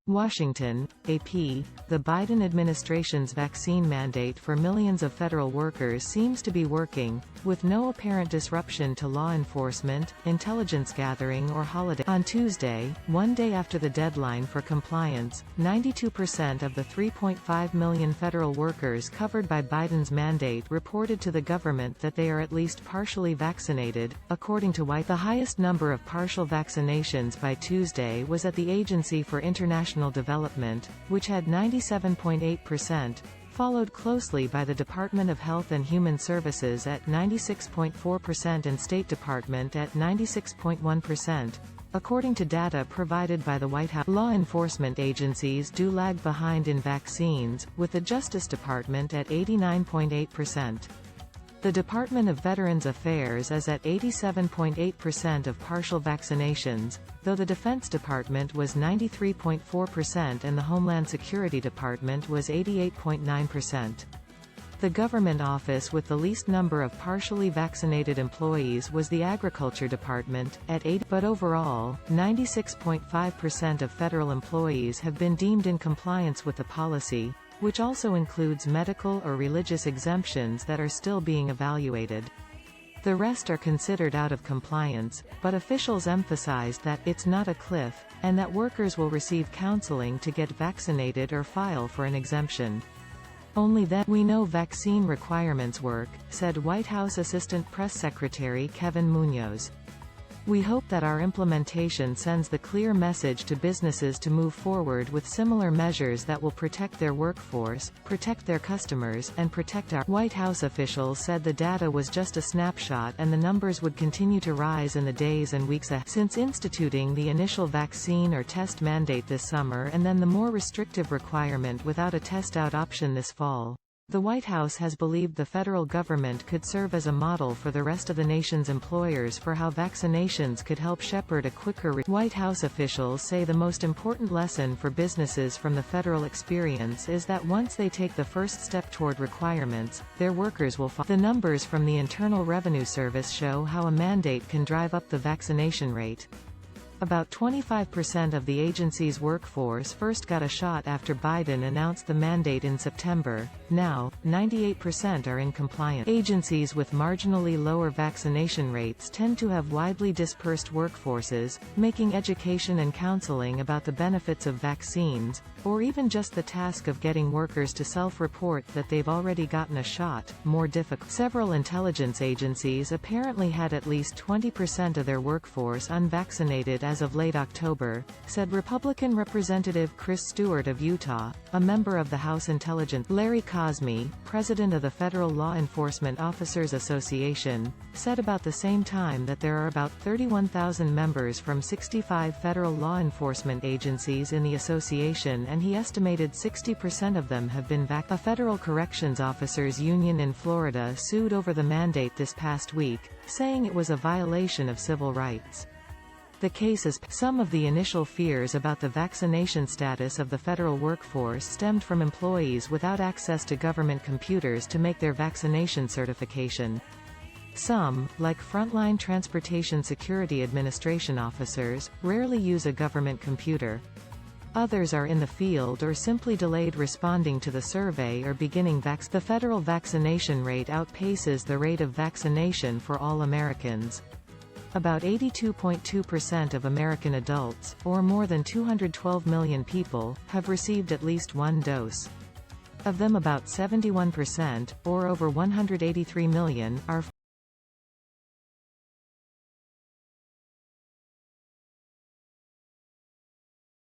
Washington, AP. The Biden administration's vaccine mandate for millions of federal workers seems to be working, with no apparent disruption to law enforcement, intelligence gathering or holiday. On Tuesday, one day after the deadline for compliance, 92% of the 3.5 million federal workers covered by Biden's mandate reported to the government that they are at least partially vaccinated, according to White. The highest number of partial vaccinations by Tuesday was at the Agency for International Development, which had 97.8%, followed closely by the Department of Health and Human Services at 96.4% and State Department at 96.1%. According to data provided by the White House, law enforcement agencies do lag behind in vaccines, with the Justice Department at 89.8%. The Department of Veterans Affairs is at 87.8% of partial vaccinations, though the Defense Department was 93.4% and the Homeland Security Department was 88.9%. The government office with the least number of partially vaccinated employees was the Agriculture Department, at 8, but overall, 96.5% of federal employees have been deemed in compliance with the policy, which also includes medical or religious exemptions that are still being evaluated. The rest are considered out of compliance, but officials emphasized that it's not a cliff, and that workers will receive counseling to get vaccinated or file for an exemption. Only then we know vaccine requirements work, said White House Assistant Press Secretary Kevin Munoz. We hope that our implementation sends the clear message to businesses to move forward with similar measures that will protect their workforce, protect their customers, and protect our. White House officials said the data was just a snapshot and the numbers would continue to rise in the days and weeks ahead. Since instituting the initial vaccine or test mandate this summer and then the more restrictive requirement without a test-out option this fall, the White House has believed the federal government could serve as a model for the rest of the nation's employers for how vaccinations could help shepherd a quicker White House officials say the most important lesson for businesses from the federal experience is that once they take the first step toward requirements, their workers will follow. The numbers from the Internal Revenue Service show how a mandate can drive up the vaccination rate. About 25% of the agency's workforce first got a shot after Biden announced the mandate in September. Now, 98% are in compliance. Agencies with marginally lower vaccination rates tend to have widely dispersed workforces, making education and counseling about the benefits of vaccines, or even just the task of getting workers to self-report that they've already gotten a shot, more difficult. Several intelligence agencies apparently had at least 20% of their workforce unvaccinated as of late October, said Republican Representative Chris Stewart of Utah, a member of the House Intelligence. Larry Cosme, president of the Federal Law Enforcement Officers Association, said about the same time that there are about 31,000 members from 65 federal law enforcement agencies in the association and he estimated 60% of them have been vaccinated. A federal corrections officers union in Florida sued over the mandate this past week, saying it was a violation of civil rights. The case is some of the initial fears about the vaccination status of the federal workforce stemmed from employees without access to government computers to make their vaccination certification. Some, like frontline Transportation Security Administration officers, rarely use a government computer. Others are in the field or simply delayed responding to the survey or beginning The federal vaccination rate outpaces the rate of vaccination for all Americans. About 82.2% of American adults, or more than 212 million people, have received at least one dose. Of them about 71%, or over 183 million, are